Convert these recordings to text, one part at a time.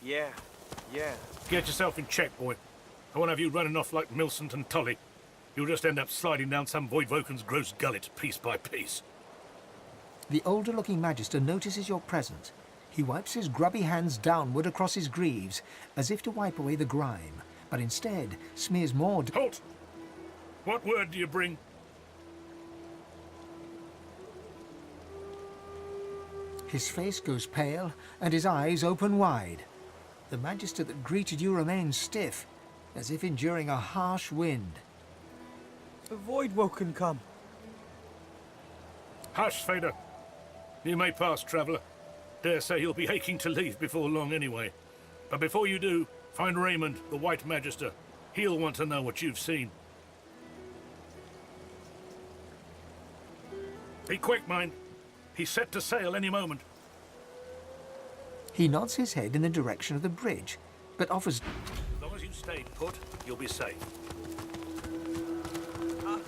Yeah, yeah. Get yourself in check, boy. I won't have you running off like Millicent and Tully. You'll just end up sliding down some Voidwoken's gross gullet, piece by piece. The older-looking Magister notices your presence. He wipes his grubby hands downward across his greaves, as if to wipe away the grime, but instead smears more... Halt! What word do you bring? His face goes pale, and his eyes open wide. The Magister that greeted you remains stiff, as if enduring a harsh wind. The Voidwoken come. Hush, Fader. You may pass, traveller. Dare say you'll be aching to leave before long anyway. But before you do, find Raymond, the White Magister. He'll want to know what you've seen. Be quick, mind. He's set to sail any moment. He nods his head in the direction of the bridge, but offers... As long as you stay put, you'll be safe. Are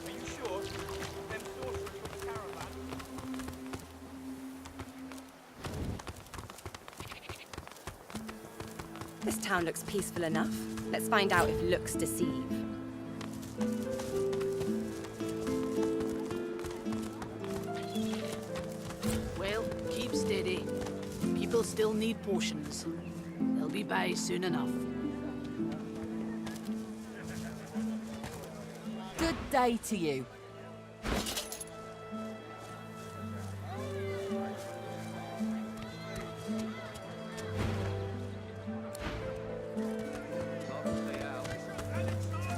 you sure? Them sorcerers with the caravan? This town looks peaceful enough. Let's find out if looks deceive. Well, keep steady. People still need potions. They'll be by soon enough. Good day to you.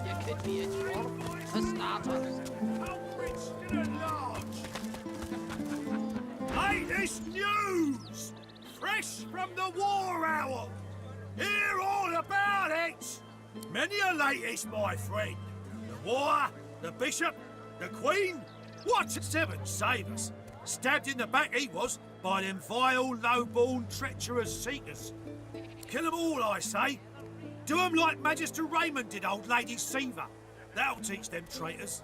You could be a dwarf, for starters. Latest news! Fresh from the war owl! Hear all about it! Many a latest, my friend. The war, the bishop, the queen. What? 7 savers. Stabbed in the back he was by them vile, low-born, treacherous seekers. Kill 'em all, I say. Do 'em like Magister Raymond did old Lady Seaver. That'll teach them traitors.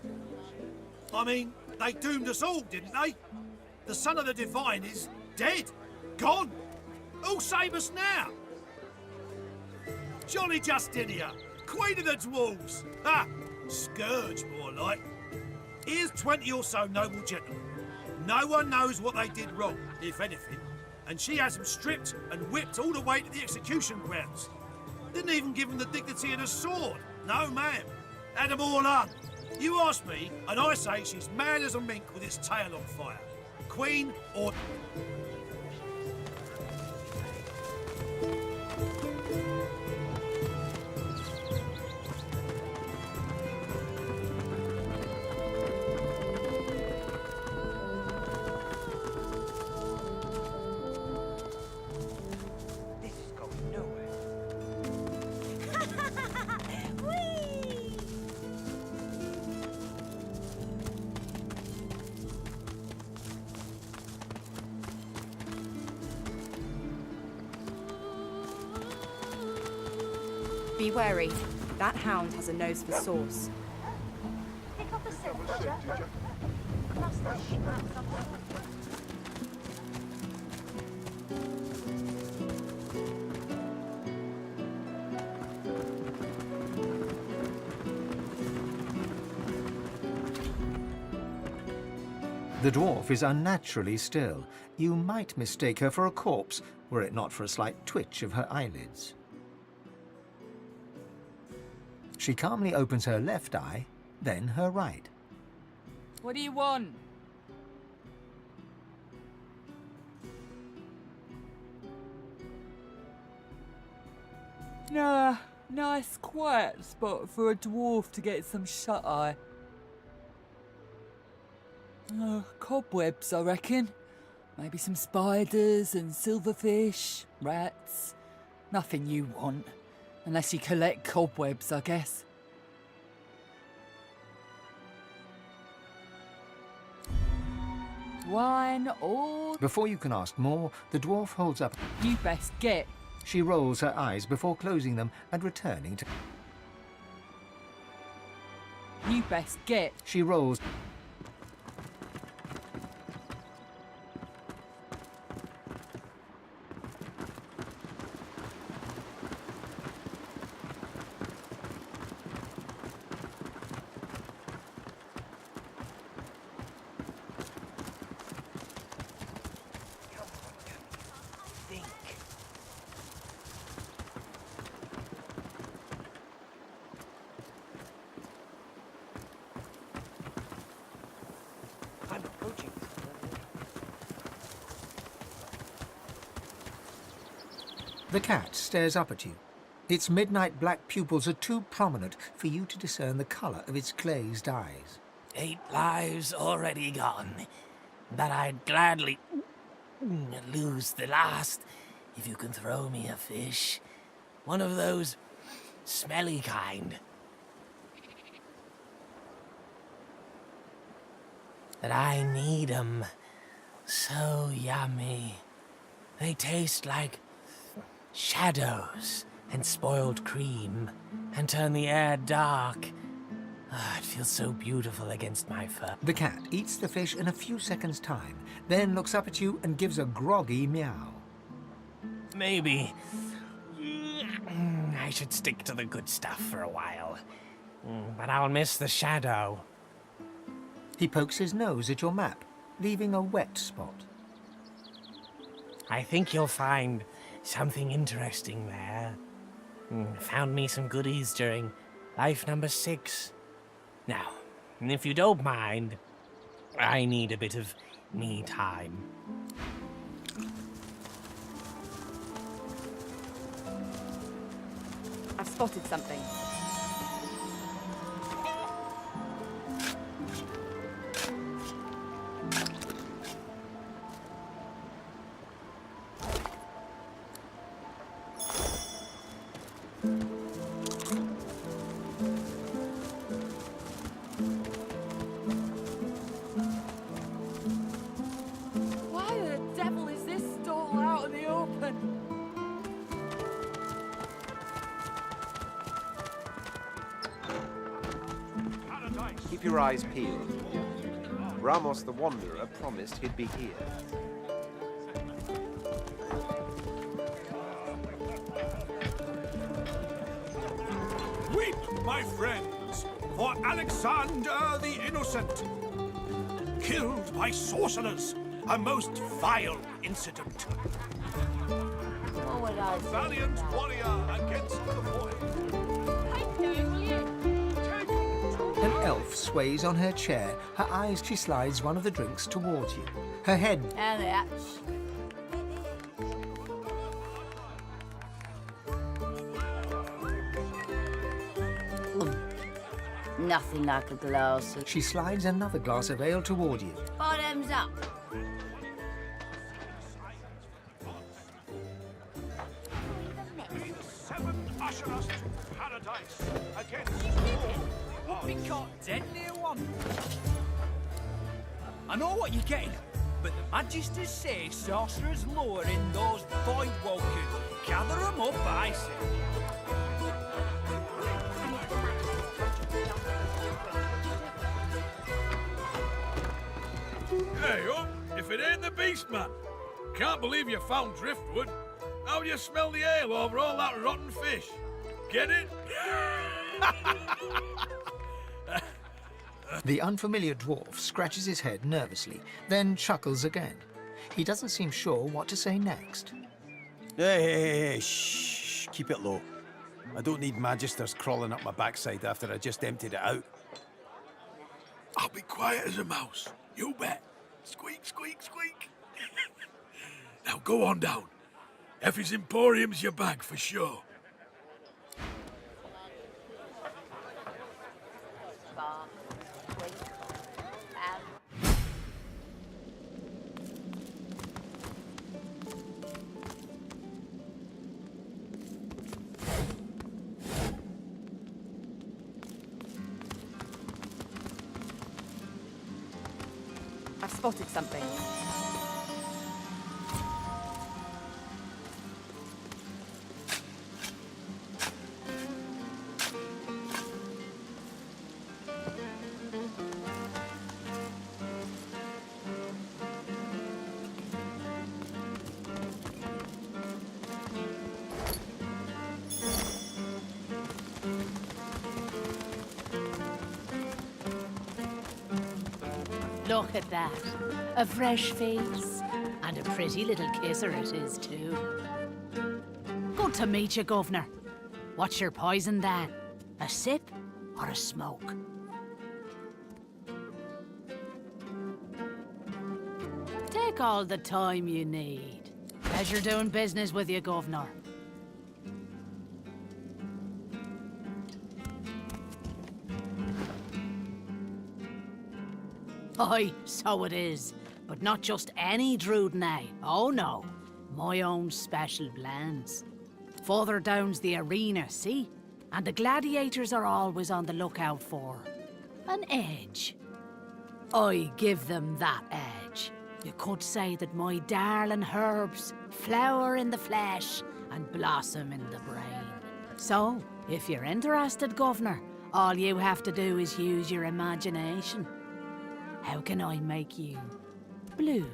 I mean, they doomed us all, didn't they? The son of the divine is dead. Gone. Who'll save us now? Jolly Justinia, Queen of the Dwarves. Ha! Scourge, more like. Here's 20 or so noble gentlemen. No one knows what they did wrong, if anything, and she has them stripped and whipped all the way to the execution grounds. Didn't even give them the dignity of a sword. No, ma'am. Had them all on. You ask me, and I say she's mad as a mink with its tail on fire. Queen or... This is going nowhere. Be wary. That hound has a nose for sauce. Pick up a signature. Mustache straps up. The dwarf is unnaturally still. You might mistake her for a corpse, were it not for a slight twitch of her eyelids. She calmly opens her left eye, then her right. What do you want? Nah, nice quiet spot for a dwarf to get some shut-eye. Cobwebs, I reckon. Maybe some spiders and silverfish, rats. Nothing you want. Unless you collect cobwebs, I guess. Wine or... Before you can ask more, the dwarf holds up. You best get. She rolls her eyes before closing them and returning to... You best get. She rolls... The cat stares up at you. Its midnight black pupils are too prominent for you to discern the colour of its glazed eyes. 8 lives already gone, but I'd gladly lose the last if you can throw me a fish. One of those smelly kind. But I need 'em. So yummy. They taste like shadows and spoiled cream, and turn the air dark. It feels so beautiful against my fur. The cat eats the fish in a few seconds' time, then looks up at you and gives a groggy meow. Maybe I should stick to the good stuff for a while. But I'll miss the shadow. He pokes his nose at your map, leaving a wet spot. I think you'll find something interesting there. Found me some goodies during life number 6. Now, if you don't mind, I need a bit of me time. I've spotted something. Why the devil is this stall out in the open? Keep your eyes peeled. Ramos the Wanderer promised he'd be here. Weep, my friends, for Alexander the Innocent. Killed by sorcerers, a most vile incident. What would I say? Valiant warrior against the void. An elf sways on her chair. Her eyes, she slides one of the drinks towards you. Her head And that. Nothing like a glass of She slides another glass of ale toward you. bottoms up. Be the 7th usher us to paradise against We caught dead near one. I know what you're getting, but the Magisters say sorcerers lower in those void walkers. Gather them up, I say. Hey, up! If it ain't the beast, man! Can't believe you found driftwood. How do you smell the ale over all that rotten fish? Get it? The unfamiliar dwarf scratches his head nervously, then chuckles again. He doesn't seem sure what to say next. Hey, shh, keep it low. I don't need magisters crawling up my backside after I just emptied it out. I'll be quiet as a mouse. You bet. Squeak, squeak, squeak. Now go on down. Effie's Emporium's your bag for sure. I've spotted something. Look at that. A fresh face. And a pretty little kisser it is, too. Good to meet you, Governor. What's your poison, Dan? A sip or a smoke? Take all the time you need. Pleasure doing business with you, Governor. Aye, so it is. But not just any Druidnay. Oh no. My own special blends. Further down's the arena, see? And the gladiators are always on the lookout for an edge. I give them that edge. You could say that my darling herbs flower in the flesh and blossom in the brain. So, if you're interested, Governor, all you have to do is use your imagination. How can I make you bloom?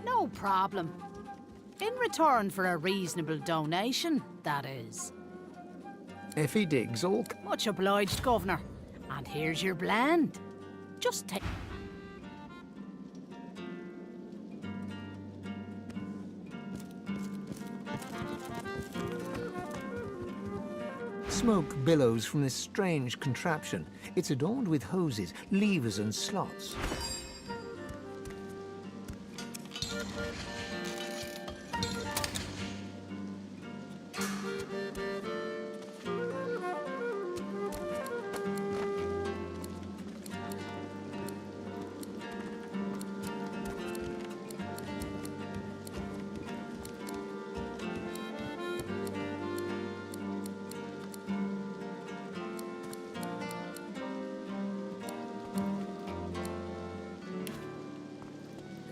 No problem. In return for a reasonable donation, that is. If he digs, Ulk. Much obliged, Governor. And here's your blend. Just take... Smoke billows from this strange contraption. It's adorned with hoses, levers and slots.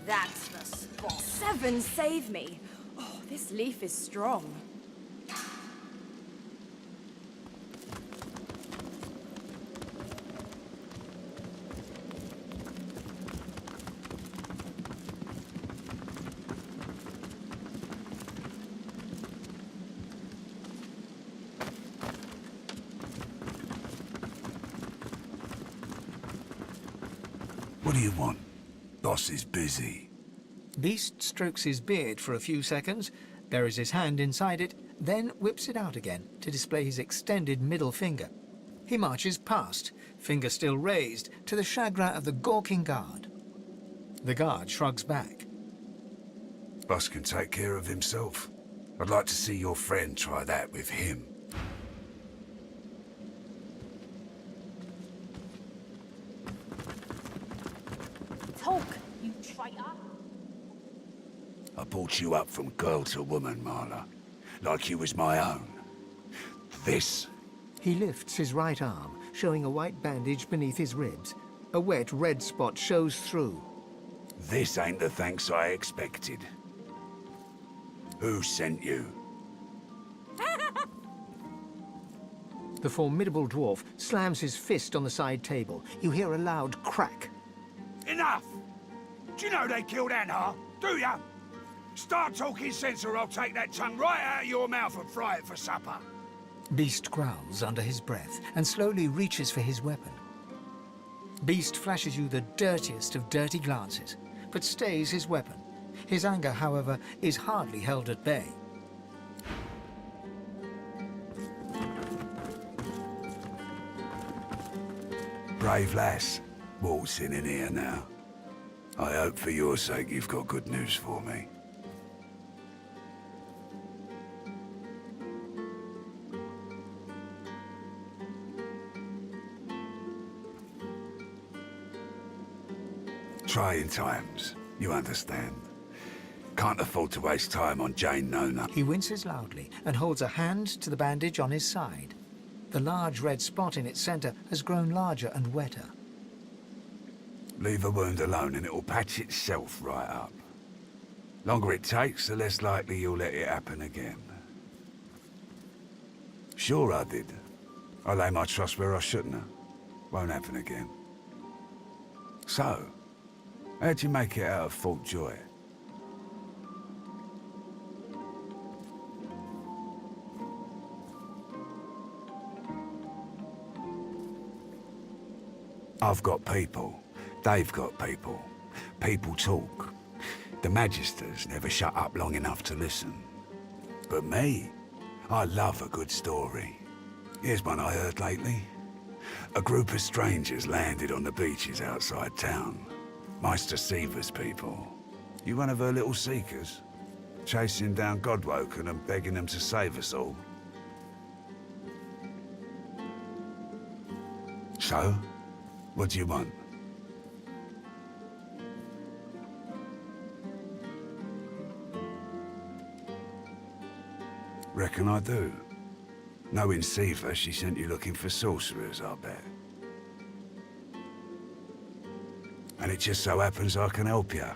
That's the spot. Seven, save me. Oh, this leaf is strong. What do you want? Boss is busy. Beast strokes his beard for a few seconds, buries his hand inside it, then whips it out again to display his extended middle finger. He marches past, finger still raised, to the chagrin of the gawking guard. The guard shrugs back. Boss can take care of himself. I'd like to see your friend try that with him. Talk, you traitor. I brought you up from girl to woman, Marla. Like you was my own. This... He lifts his right arm, showing a white bandage beneath his ribs. A wet red spot shows through. This ain't the thanks I expected. Who sent you? The formidable dwarf slams his fist on the side table. You hear a loud crack. Enough! Do you know they killed Anhar? Do ya? Start talking sense or I'll take that tongue right out of your mouth and fry it for supper. Beast growls under his breath and slowly reaches for his weapon. Beast flashes you the dirtiest of dirty glances, but stays his weapon. His anger, however, is hardly held at bay. Brave lass, waltzing in here now. I hope for your sake you've got good news for me. Trying times, you understand. Can't afford to waste time on Jane Nona. He winces loudly and holds a hand to the bandage on his side. The large red spot in its center has grown larger and wetter. Leave a wound alone and it'll patch itself right up. Longer it takes, the less likely you'll let it happen again. Sure I did. I lay my trust where I shouldn't have. Won't happen again. So, how'd you make it out of Fort Joy? I've got people. They've got people. People talk. The Magisters never shut up long enough to listen. But me, I love a good story. Here's one I heard lately. A group of strangers landed on the beaches outside town. Meister Seaver's people. You one of her little seekers? Chasing down Godwoken and begging them to save us all. So, what do you want? Reckon I do. Knowing Siva, she sent you looking for sorcerers, I bet. And it just so happens I can help you.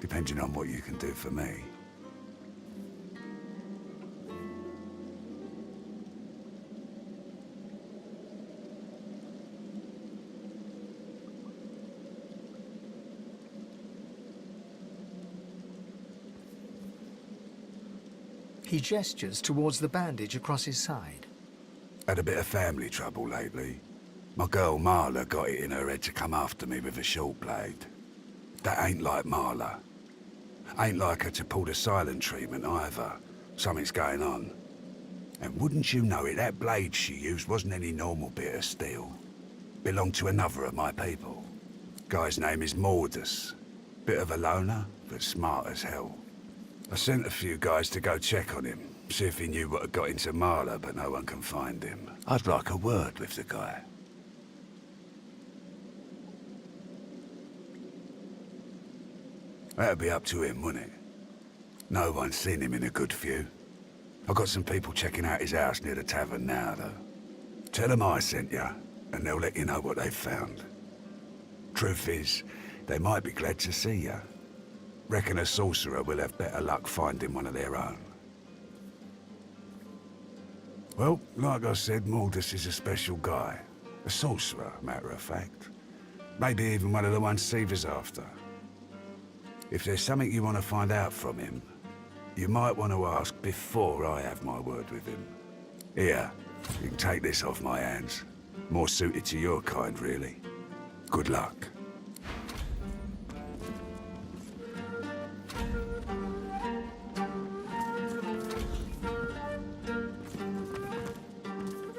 Depending on what you can do for me. He gestures towards the bandage across his side. Had a bit of family trouble lately. My girl Marla got it in her head to come after me with a short blade. That ain't like Marla. Ain't like her to pull the silent treatment either. Something's going on. And wouldn't you know it, that blade she used wasn't any normal bit of steel. Belonged to another of my people. Guy's name is Mordus. Bit of a loner, but smart as hell. I sent a few guys to go check on him, see if he knew what had got into Marla, but no one can find him. I'd like a word with the guy. That'd be up to him, wouldn't it? No one's seen him in a good few. I've got some people checking out his house near the tavern now, though. Tell them I sent you, and they'll let you know what they've found. Truth is, they might be glad to see you. Reckon a sorcerer will have better luck finding one of their own. Well, like I said, Mordus is a special guy. A sorcerer, matter of fact. Maybe even one of the ones Siva's after. If there's something you want to find out from him, you might want to ask before I have my word with him. Here, you can take this off my hands. More suited to your kind, really. Good luck.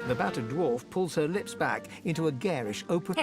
The battered dwarf pulls her lips back into a garish open...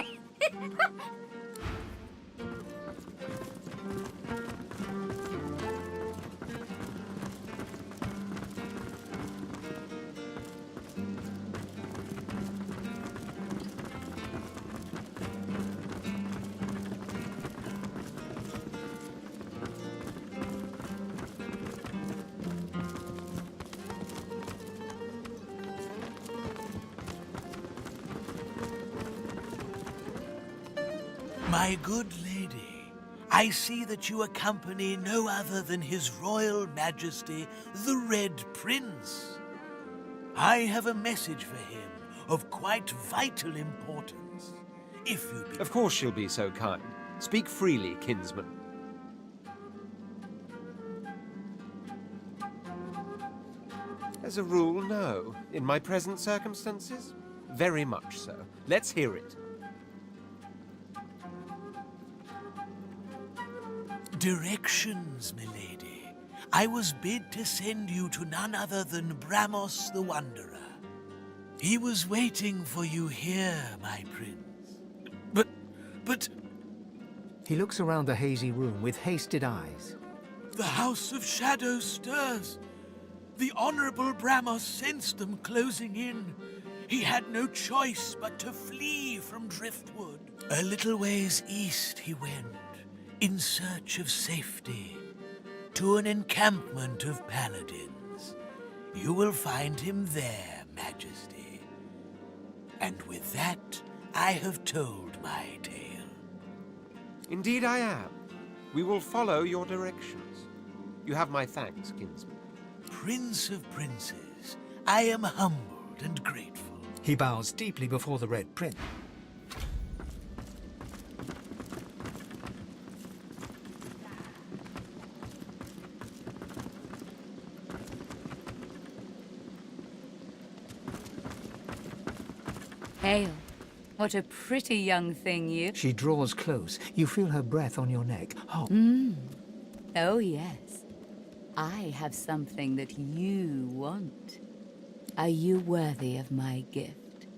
My good lady, I see that you accompany no other than His Royal Majesty, the Red Prince. I have a message for him of quite vital importance. If you'd be... Of course she'll be so kind. Speak freely, kinsman. As a rule, no. In my present circumstances, very much so. Let's hear it. Directions, milady. I was bid to send you to none other than Bramos the Wanderer. He was waiting for you here, my prince. But... He looks around the hazy room with hasted eyes. The House of Shadows stirs. The Honorable Bramos sensed them closing in. He had no choice but to flee from Driftwood. A little ways east he went, in search of safety, to an encampment of paladins. You will find him there, Majesty. And with that, I have told my tale. Indeed I am. We will follow your directions. You have my thanks, kinsman. Prince of Princes, I am humbled and grateful. He bows deeply before the Red Prince. Hail. What a pretty young thing you... She draws close. You feel her breath on your neck. Oh. Oh, yes. I have something that you want. Are you worthy of my gift?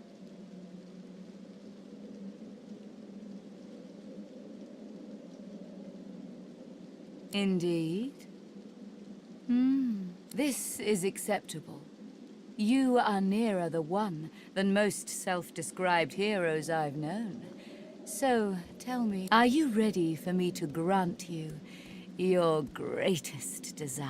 Indeed. This is acceptable. You are nearer the one than most self-described heroes I've known. So, tell me, are you ready for me to grant you your greatest desire?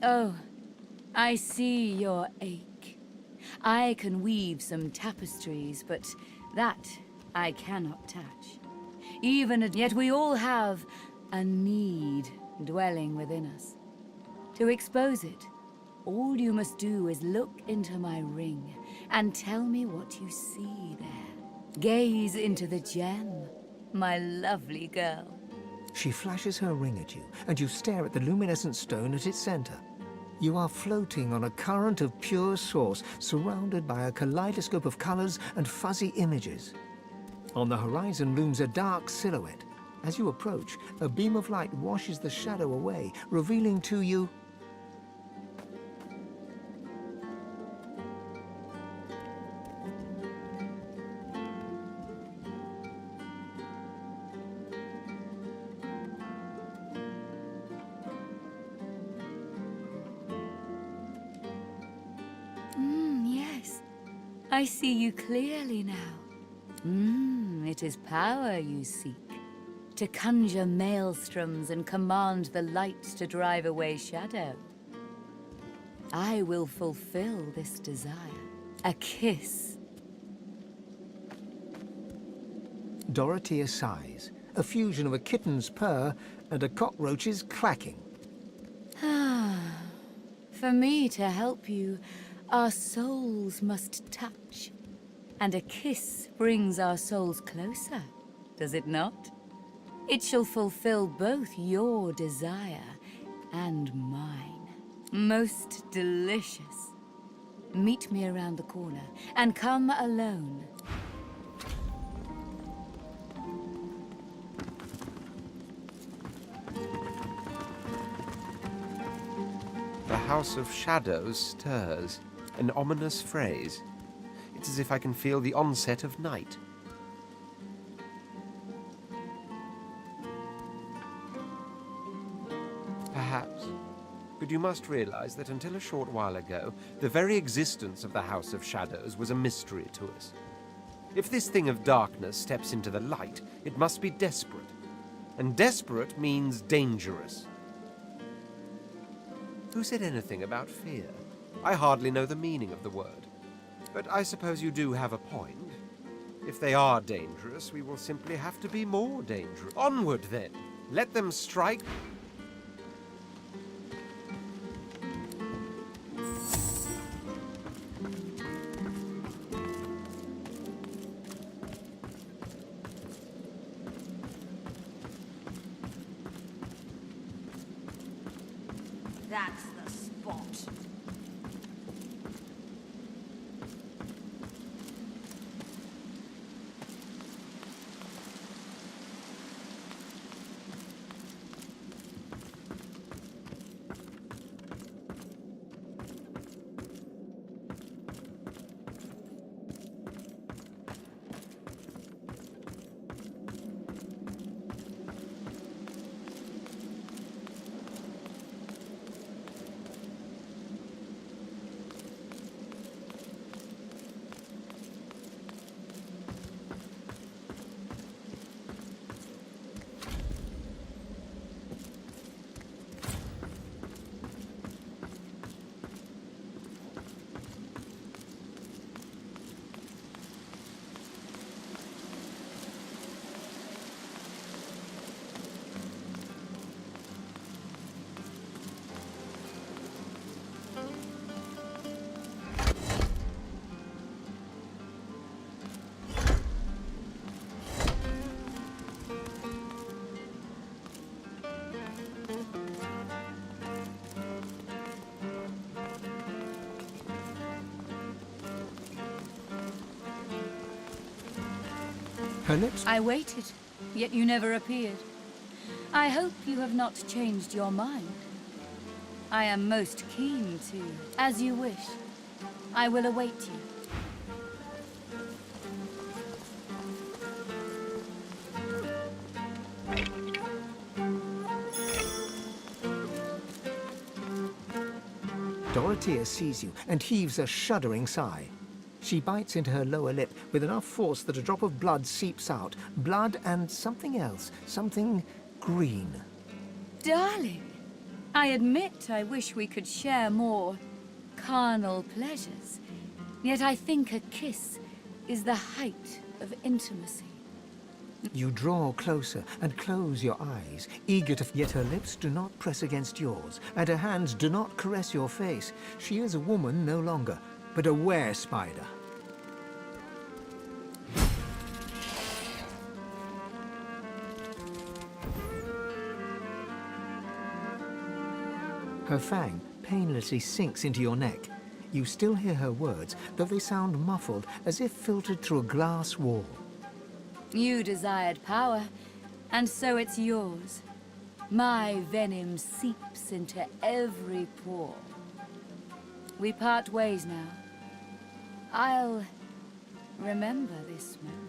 Oh, I see your ache. I can weave some tapestries, but that I cannot touch. Yet we all have a need dwelling within us. To expose it, all you must do is look into my ring and tell me what you see there. Gaze into the gem, my lovely girl. She flashes her ring at you, and you stare at the luminescent stone at its center. You are floating on a current of pure source, surrounded by a kaleidoscope of colors and fuzzy images. On the horizon looms a dark silhouette. As you approach, a beam of light washes the shadow away, revealing to you... Yes. I see you clearly now. It is power you seek. To conjure maelstroms and command the light to drive away shadow. I will fulfill this desire. A kiss. Dorothea sighs, a fusion of a kitten's purr and a cockroach's clacking. For me to help you, our souls must touch. And a kiss brings our souls closer, does it not? It shall fulfill both your desire and mine. Most delicious. Meet me around the corner, and come alone. The House of Shadows stirs, an ominous phrase. It's as if I can feel the onset of night. Perhaps. But you must realize that until a short while ago, the very existence of the House of Shadows was a mystery to us. If this thing of darkness steps into the light, it must be desperate. And desperate means dangerous. Who said anything about fear? I hardly know the meaning of the word. But I suppose you do have a point. If they are dangerous, we will simply have to be more dangerous. Onward, then. Let them strike. That's the spot. Her lips... I waited, yet you never appeared. I hope you have not changed your mind. I am most keen to, as you wish. I will await you. Dorothea sees you and heaves a shuddering sigh. She bites into her lower lip with enough force that a drop of blood seeps out. Blood and something else, something green. Darling, I admit I wish we could share more carnal pleasures. Yet I think a kiss is the height of intimacy. You draw closer and close your eyes, eager to... Yet her lips do not press against yours, and her hands do not caress your face. She is a woman no longer, but a were-spider. Her fang painlessly sinks into your neck. You still hear her words, though they sound muffled, as if filtered through a glass wall. You desired power, and so it's yours. My venom seeps into every pore. We part ways now. I'll remember this moment.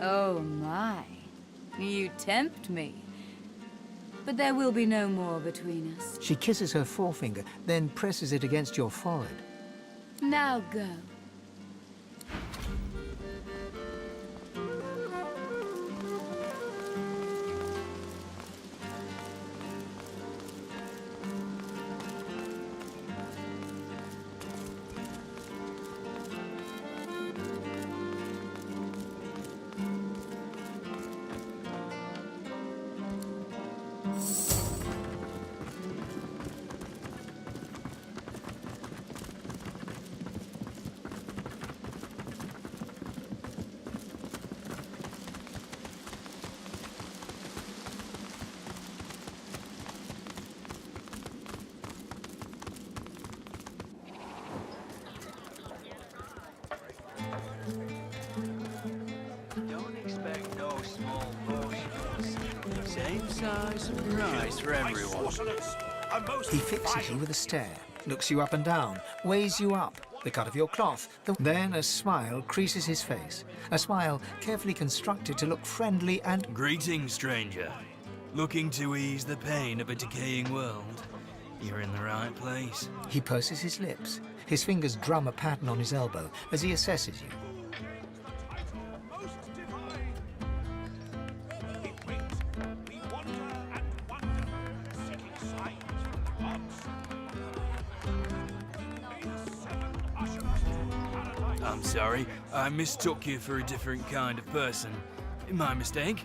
Oh my, you tempt me. But there will be no more between us. She kisses her forefinger, then presses it against your forehead. Now go. Same size and price for everyone. He fixes you with a stare, looks you up and down, weighs you up, the cut of your cloth. Then a smile creases his face, a smile carefully constructed to look friendly and... Greetings, stranger. Looking to ease the pain of a decaying world. You're in the right place. He purses his lips. His fingers drum a pattern on his elbow as he assesses you. I'm sorry, I mistook you for a different kind of person. My mistake.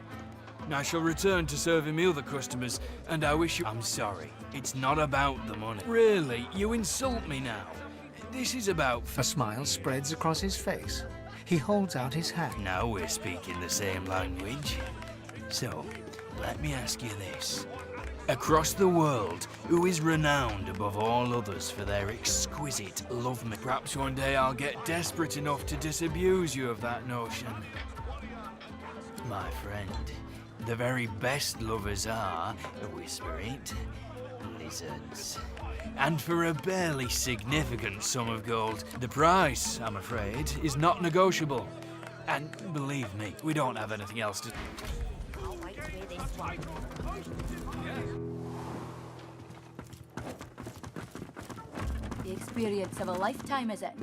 I shall return to serving me other customers, and I wish you... I'm sorry, it's not about the money. Really, you insult me now. This is about... A smile spreads across his face. He holds out his hand. Now we're speaking the same language. So, let me ask you this. Across the world, who is renowned above all others for their exquisite love? Perhaps one day I'll get desperate enough to disabuse you of that notion. My friend, the very best lovers are, whisper it, lizards. And for a barely significant sum of gold, the price, I'm afraid, is not negotiable. And believe me, we don't have anything else to... The experience of a lifetime, is it?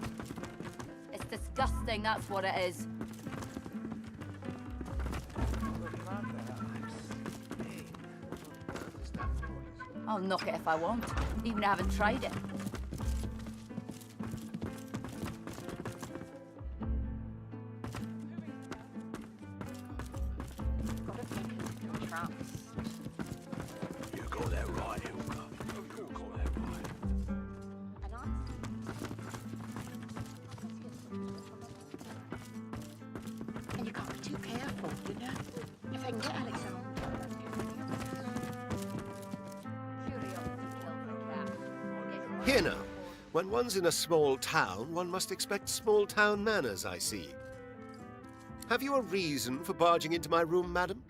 It's disgusting, that's what it is. I'll knock it if I want, even if I haven't tried it. You got that right, Hilka. You got that right. And you can't be too careful, you know? If I can get Alex out. Here now, when one's in a small town, one must expect small town manners, I see. Have you a reason for barging into my room, madam?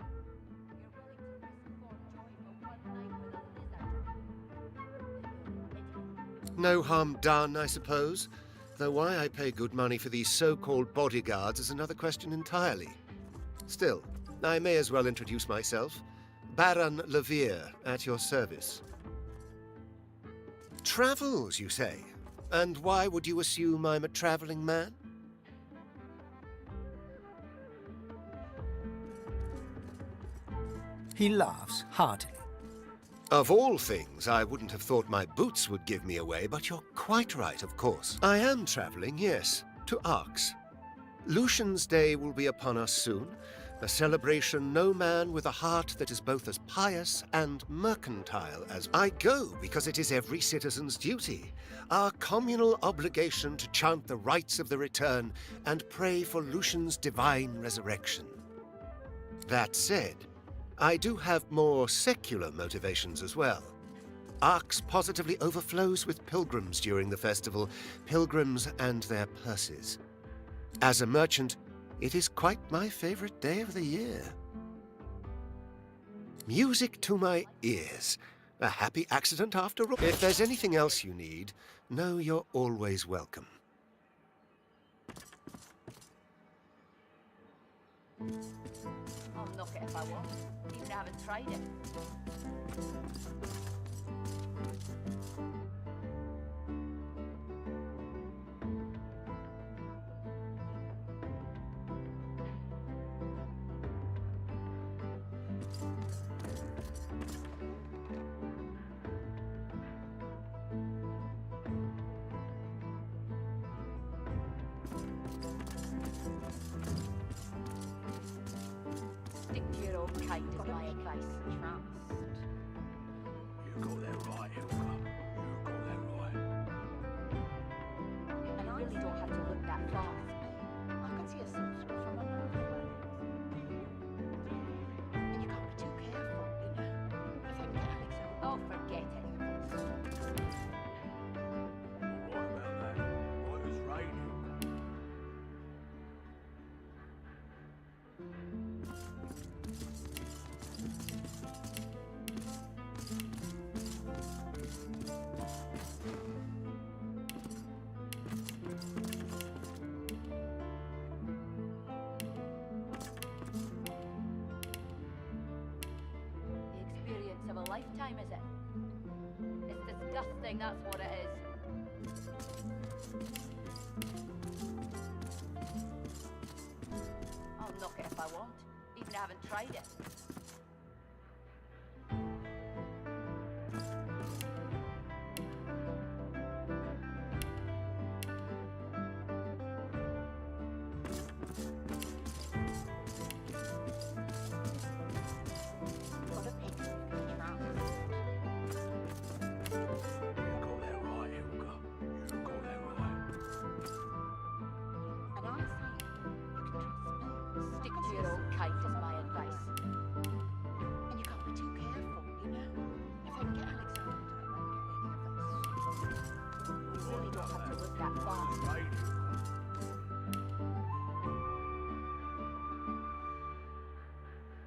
No harm done, I suppose. Though why I pay good money for these so-called bodyguards is another question entirely. Still, I may as well introduce myself. Baron Leere, at your service. Travels, you say? And why would you assume I'm a traveling man? He laughs heartily. Of all things, I wouldn't have thought my boots would give me away, but you're quite right, of course. I am traveling, yes, to Arx. Lucian's Day will be upon us soon, a celebration no man with a heart that is both as pious and mercantile as I go because it is every citizen's duty, our communal obligation to chant the rites of the return and pray for Lucian's divine resurrection. That said, I do have more secular motivations as well. Arx positively overflows with pilgrims during the festival, pilgrims and their purses. As a merchant, it is quite my favorite day of the year. Music to my ears. A happy accident after all. If there's anything else you need, know you're always welcome. I'll knock it if I want. Even I haven't tried it. Stick to your own kind is my advice. Trust. You got that right, Helga. You got that right. And I really don't have to look that far. I can see a sorcerer from a mile away. And you can't be too careful, you know. If I can get Alexander. Oh, forget it. All right about that. Right as rain, Helga. The experience of a lifetime, is it? It's disgusting, that's what it is. I'll knock it if I want, even I haven't tried it. Got a pig who's gonna drown. You got that right, Helga. You got that right. And I'm saying, you can trust me. Stick to your own kind is my advice. And you can't be too careful, you know. If I can get Alexander, I won't get any of us. You really don't have to look that far. Right as rain, Helga.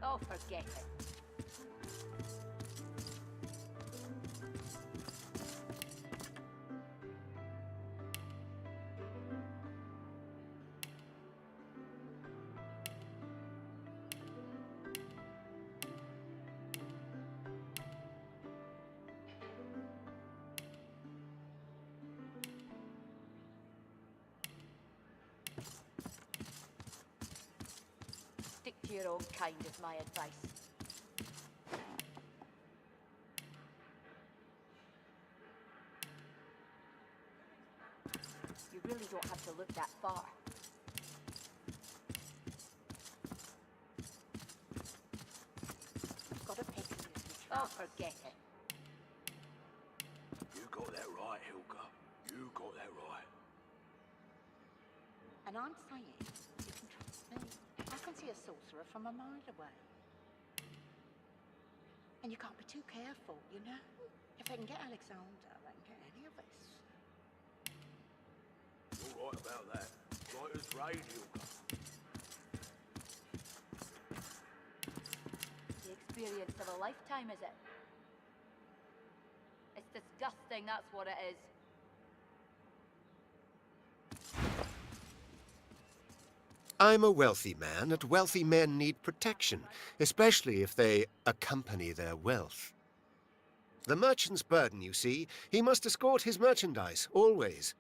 Oh, forget it. Stick to your own kind is my advice. You really don't have to look that far. Got a pig who's the Oh, forget it. You got that right, Helga. You got that right. And I'm saying, you can trust me. I can see a sorcerer from a mile away. And you can't be too careful, you know. If I can get Alexander, I can get any of us. All right about that. Right as rain, Helga. The experience of a lifetime, is it? It's disgusting, that's what it is. I'm a wealthy man, and wealthy men need protection, especially if they accompany their wealth. The merchant's burden, you see. He must escort his merchandise, always.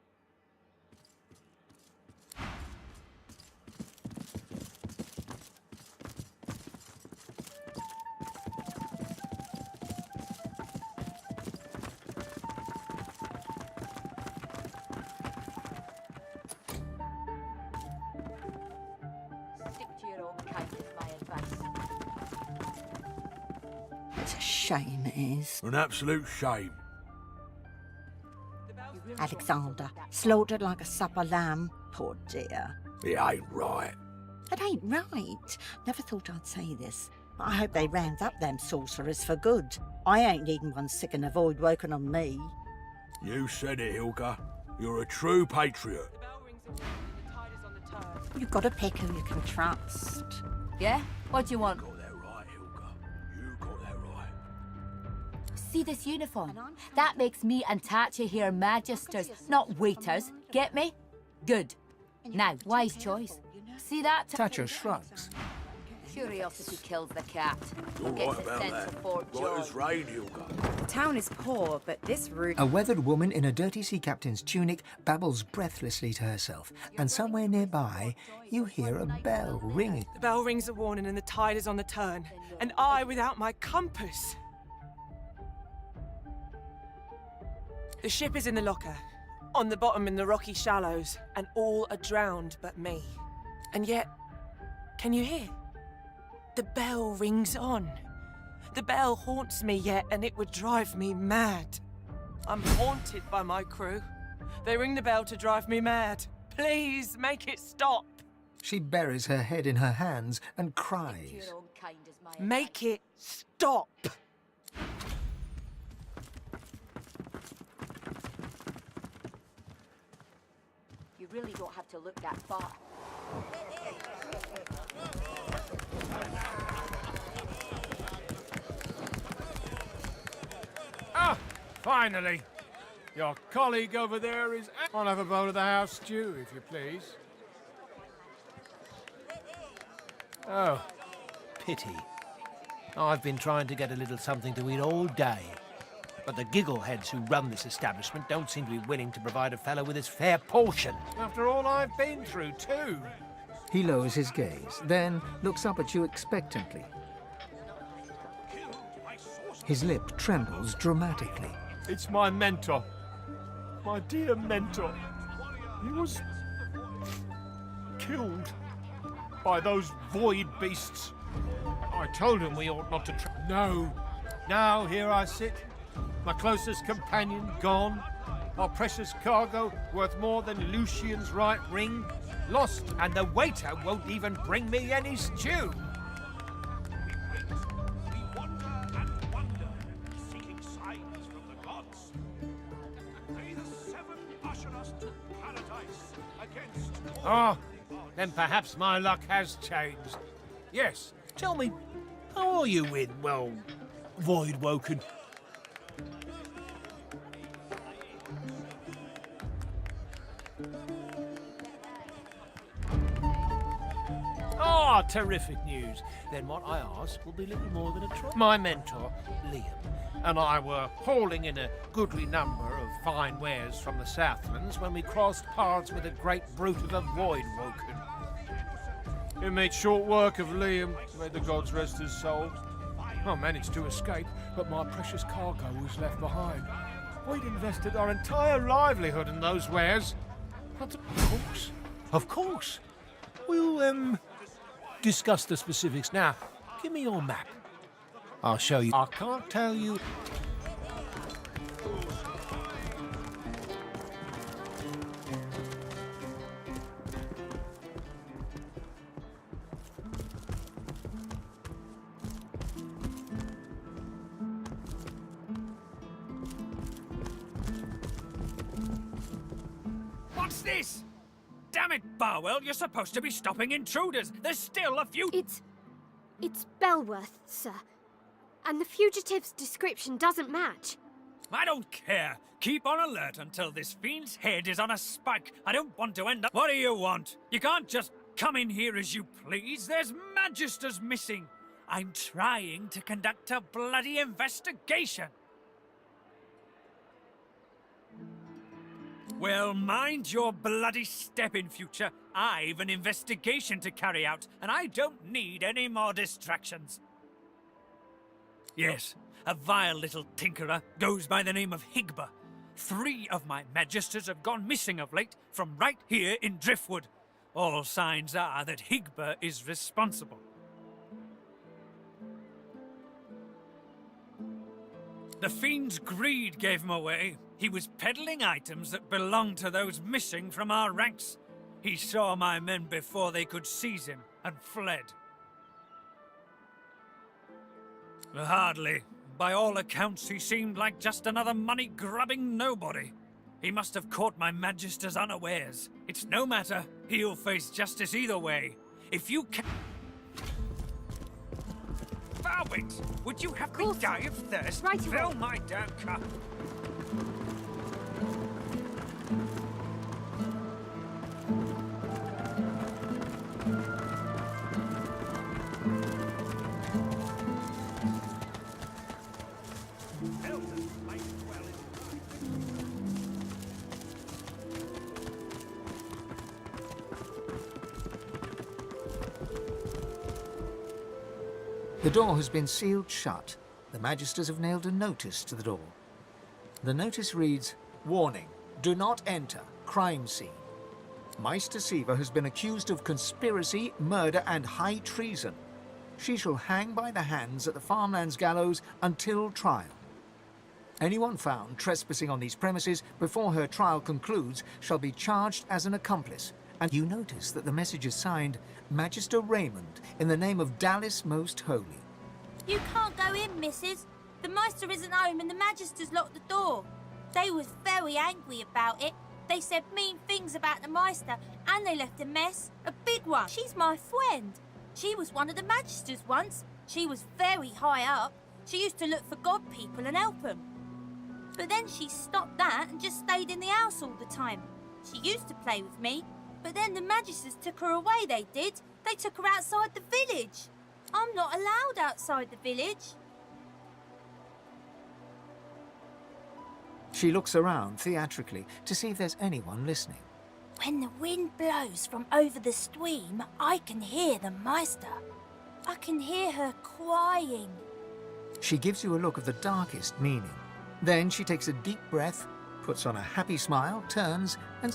It's a shame, it is. An absolute shame. Alexander, slaughtered like a supper lamb. Poor dear. It ain't right. It ain't right. Never thought I'd say this. But I hope they round up them sorcerers for good. I ain't needing one sick and a void woken on me. You said it, Hilga. You're a true patriot. You've got to pick who you can trust. Yeah? What do you want? You got that right, Hilga. You got that right. See this uniform? That makes me and Tatcha here magisters, not waiters. Get me? Good. Now, wise choice. See that? Tatcha shrugs. Curiosity kills the cat. You're Gets right it about sent that. to Fort Right as George. rain, Hilga. The town is poor, but this route... A weathered woman in a dirty sea captain's tunic babbles breathlessly to herself, and somewhere nearby you hear a bell ringing. The bell rings a warning and the tide is on the turn. And I without my compass. The ship is in the locker, on the bottom in the rocky shallows, and all are drowned but me. And yet, can you hear? The bell rings on. The bell haunts me yet, and it would drive me mad. I'm haunted by my crew. They ring the bell to drive me mad. Please, make it stop. She buries her head in her hands and cries. Make it stop. You really don't have to look that far. Ah, finally. Your colleague over there is... I'll have a bowl of the house stew, if you please. Oh, pity. I've been trying to get a little something to eat all day. But the giggleheads who run this establishment don't seem to be willing to provide a fellow with his fair portion. After all I've been through, too. He lowers his gaze, then looks up at you expectantly. His lip trembles dramatically. It's my mentor. My dear mentor. He was... killed by those void beasts. I told him we ought not to No. Now here I sit. My closest companion gone. Our precious cargo worth more than Lucian's right ring. Lost, and the waiter won't even bring me any stew. Oh, then perhaps my luck has changed. Yes, tell me, how are you with, well, void woken? Ah, terrific news. Then what I ask will be little more than a try. My mentor, Liam, and I were hauling in a goodly number of fine wares from the Southlands when we crossed paths with a great brute of a void woken. It made short work of Liam, may the gods rest his soul. I managed to escape, but my precious cargo was left behind. We'd invested our entire livelihood in those wares. But Of course. We'll, discuss the specifics now. Give me your map. I'll show you. I can't tell you... What's this? Damn it, Barwell, you're supposed to be stopping intruders. There's still a few... It's Belworth, sir. And the fugitive's description doesn't match. I don't care. Keep on alert until this fiend's head is on a spike. I don't want to end up... What do you want? You can't just come in here as you please. There's magisters missing. I'm trying to conduct a bloody investigation. Well, mind your bloody step in future. I've an investigation to carry out, and I don't need any more distractions. Yes, a vile little tinkerer goes by the name of Higba. 3 of my magisters have gone missing of late from right here in Driftwood. All signs are that Higba is responsible. The fiend's greed gave him away. He was peddling items that belonged to those missing from our ranks. He saw my men before they could seize him and fled. Hardly. By all accounts, he seemed like just another money-grubbing nobody. He must have caught my magisters unawares. It's no matter. He'll face justice either way. If you can... Varwit, would you have me die of thirst? Right away. Fill my damn cup. The door has been sealed shut. The magisters have nailed a notice to the door. The notice reads, "Warning, do not enter, crime scene. Meister Siva has been accused of conspiracy, murder and high treason. She shall hang by the hands at the farmlands gallows until trial. Anyone found trespassing on these premises before her trial concludes shall be charged as an accomplice." And you notice that the message is signed Magister Raymond in the name of Dallas Most Holy. You can't go in, missus. The Meister isn't home and the Magisters locked the door. They was very angry about it. They said mean things about the Meister and they left a mess. A big one. She's my friend. She was one of the Magisters once. She was very high up. She used to look for God people and help them. But then she stopped that and just stayed in the house all the time. She used to play with me. But then the Magisters took her away, they did. They took her outside the village. I'm not allowed outside the village. She looks around theatrically to see if there's anyone listening. When the wind blows from over the stream, I can hear the Meister. I can hear her crying. She gives you a look of the darkest meaning. Then she takes a deep breath, puts on a happy smile, turns and...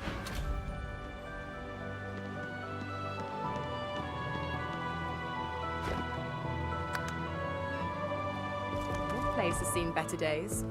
Place has seen better days.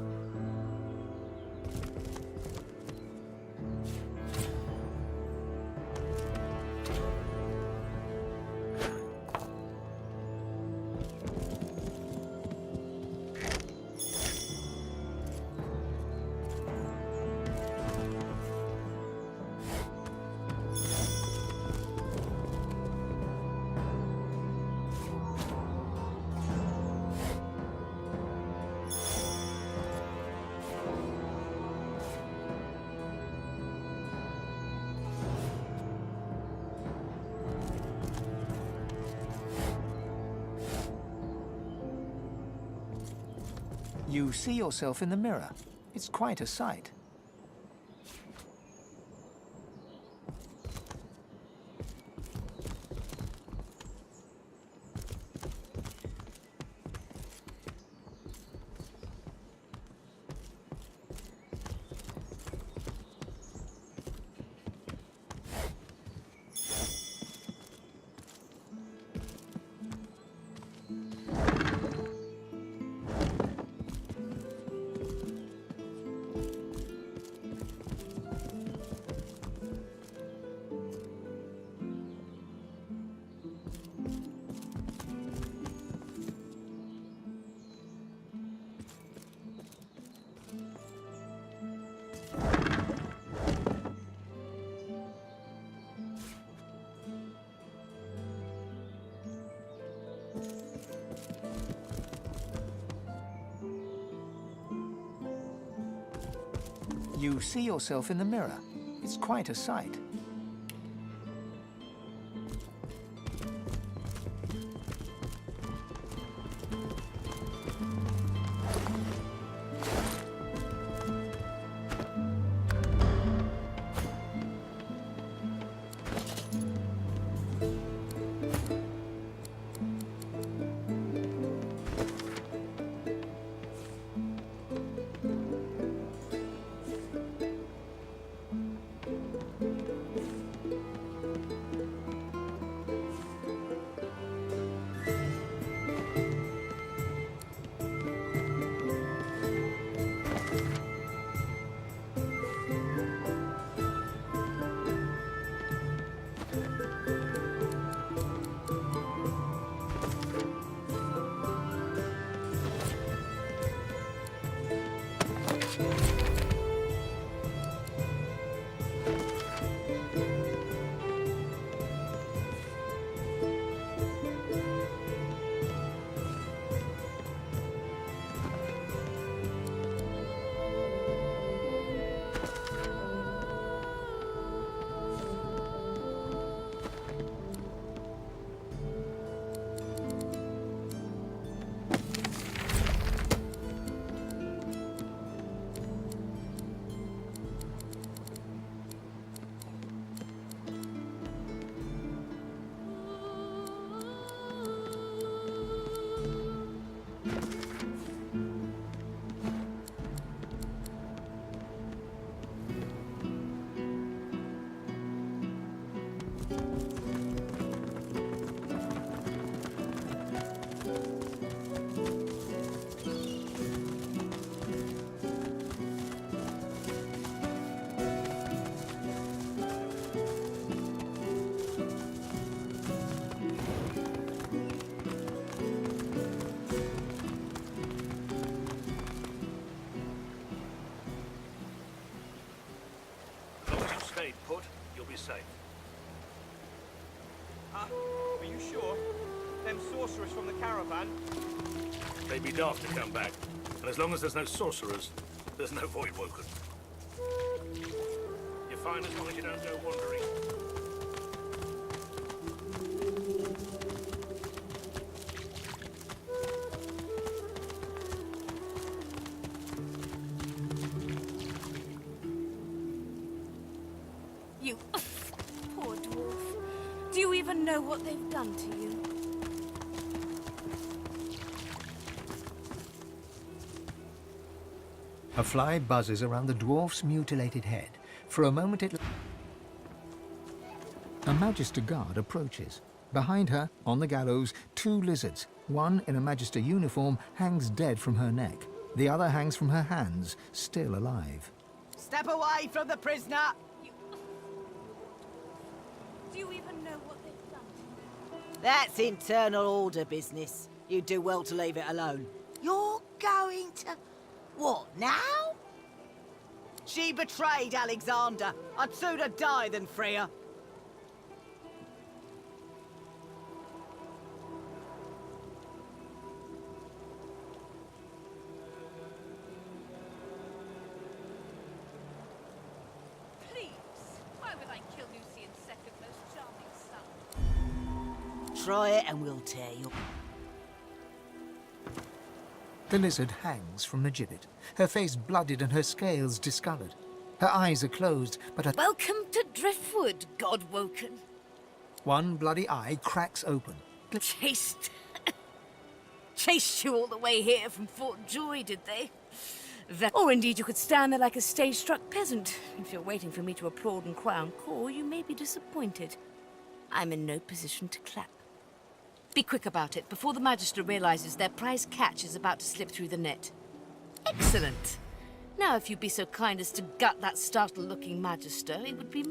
You see yourself in the mirror. It's quite a sight. You see yourself in the mirror. It's quite a sight. Put, you'll be safe. Are you sure? Them sorcerers from the caravan? They'd be daft to come back. And as long as there's no sorcerers, there's no void woken. You're fine as long as you don't go wandering. You poor dwarf. Do you even know what they've done to you? A fly buzzes around the dwarf's mutilated head. For a moment A Magister guard approaches. Behind her, on the gallows, 2 lizards. One in a Magister uniform hangs dead from her neck. The other hangs from her hands, still alive. Step away from the prisoner! Do you even know what they've done to you? That's internal order business. You do well to leave it alone. You're going to... what, now? She betrayed Alexander. I'd sooner die than free her. Try it and we'll tear you. The lizard hangs from the gibbet, her face blooded and her scales discoloured. Her eyes are closed, but Welcome to Driftwood, God-woken. one bloody eye cracks open. Chased you all the way here from Fort Joy, did they? Or indeed you could stand there like a stage-struck peasant. If you're waiting for me to applaud and cry encore, you may be disappointed. I'm in no position to clap. Be quick about it, before the Magister realizes their prize catch is about to slip through the net. Excellent. Now, if you'd be so kind as to gut that startled-looking Magister, it would be...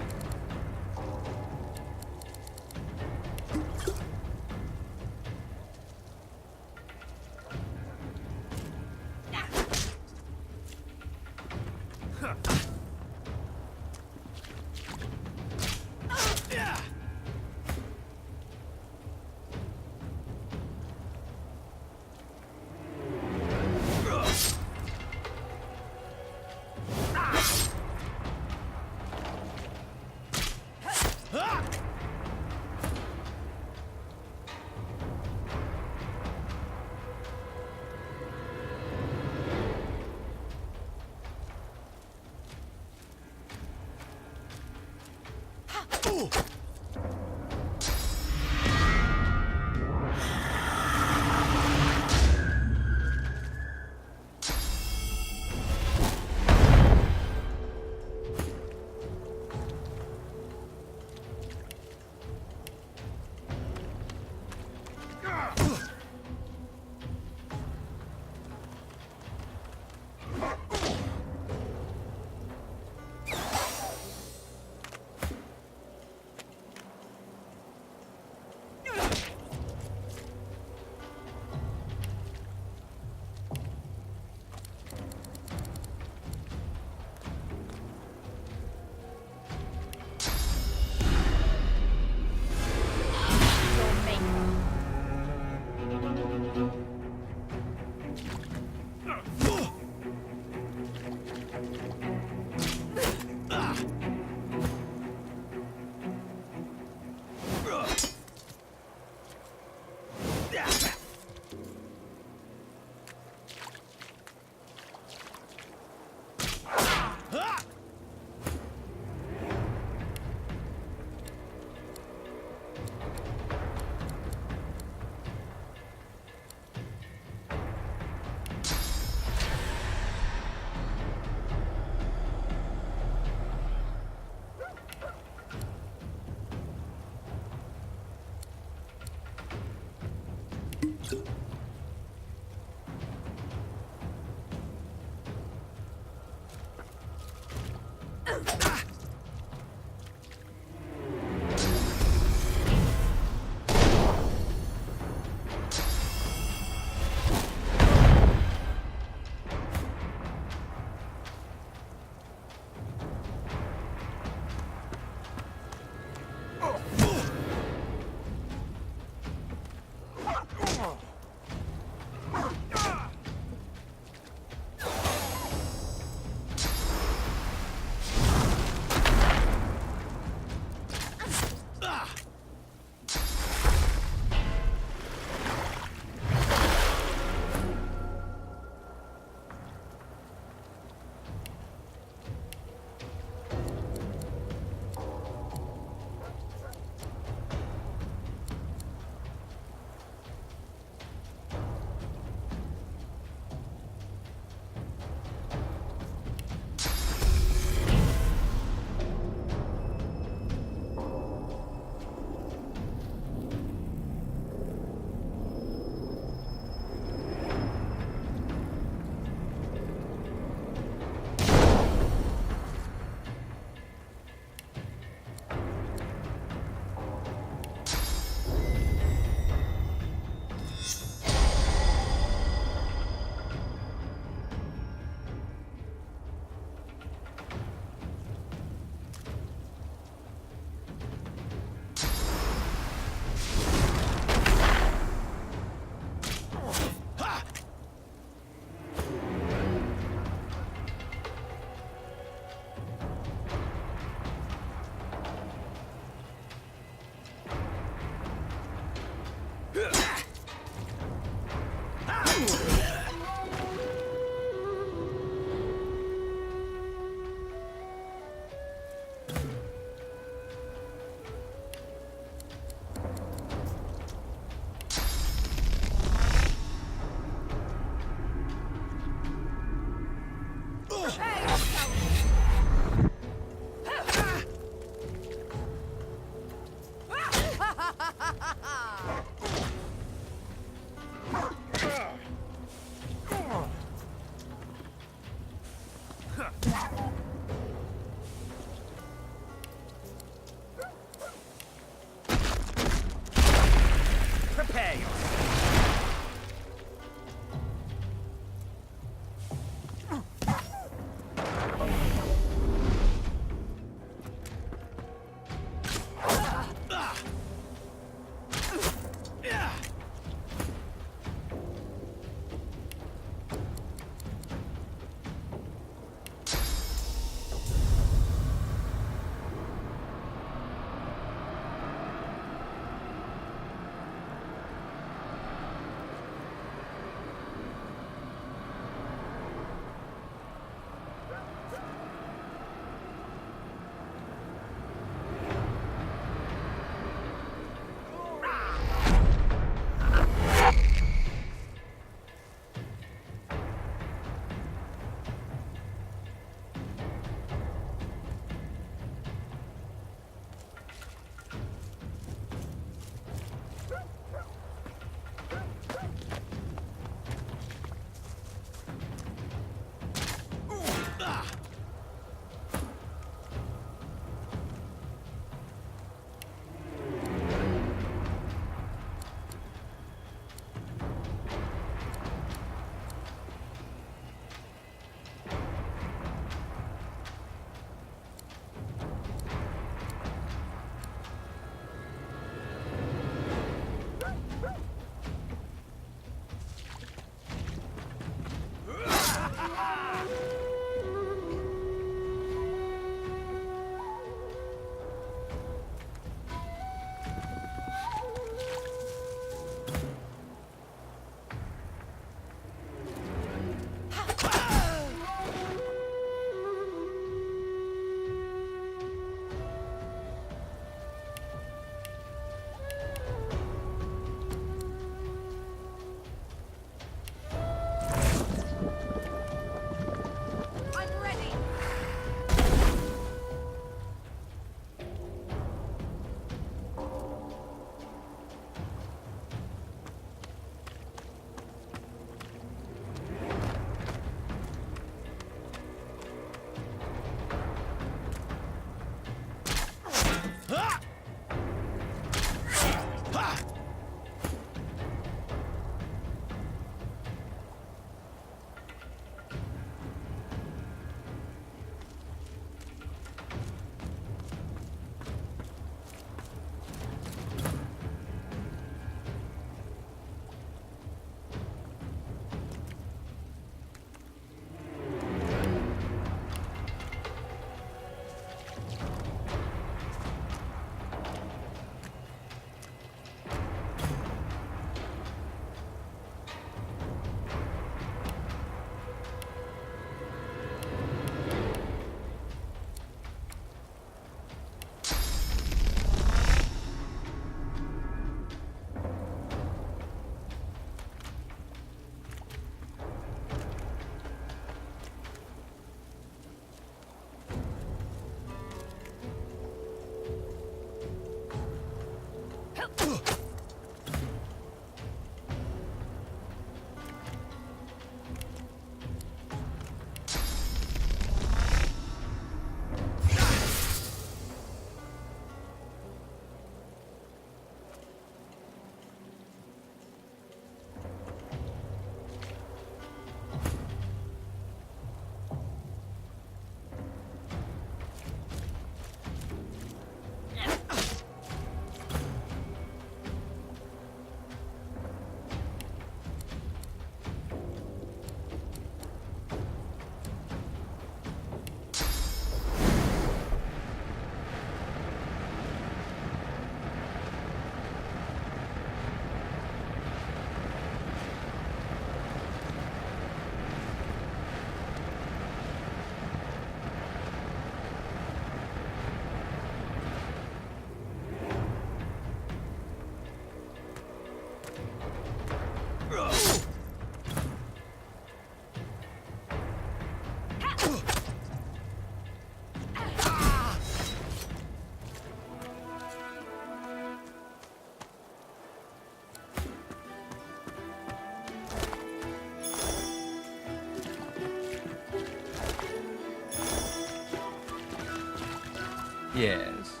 Yes.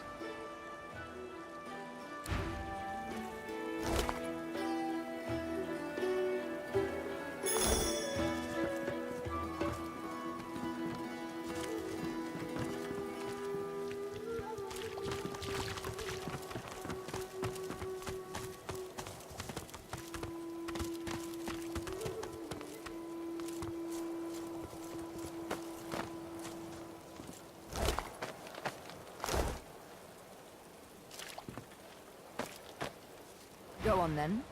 Go on then.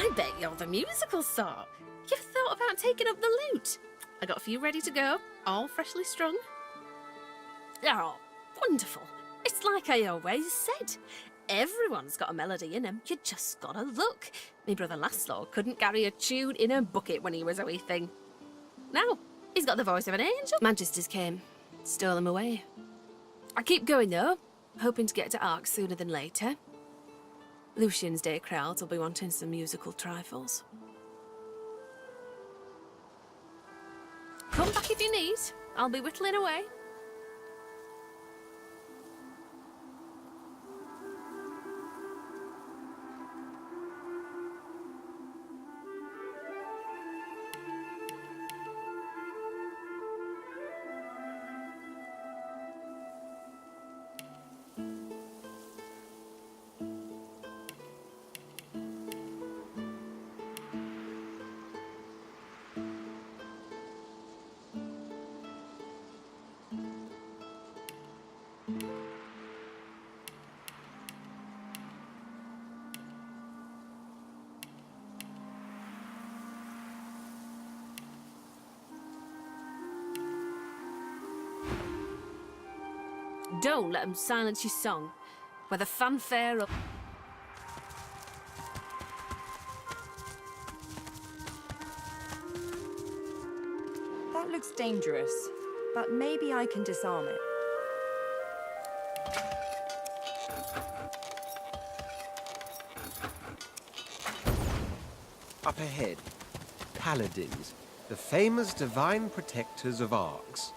I bet you're the musical sort. You've thought about taking up the lute. I got a few ready to go, all freshly strung. Oh, wonderful. It's like I always said. Everyone's got a melody in 'em. You just gotta look. Me brother Laszlo couldn't carry a tune in a bucket when he was a wee thing. Now, he's got the voice of an angel. Magisters came, stole him away. I keep going though, hoping to get to Ark sooner than later. Lucian's Day crowds will be wanting some musical trifles. Come back if you need. I'll be whittling away. Don't let them silence your song, whether fanfare or... That looks dangerous, but maybe I can disarm it. Up ahead, paladins, the famous divine protectors of Arx.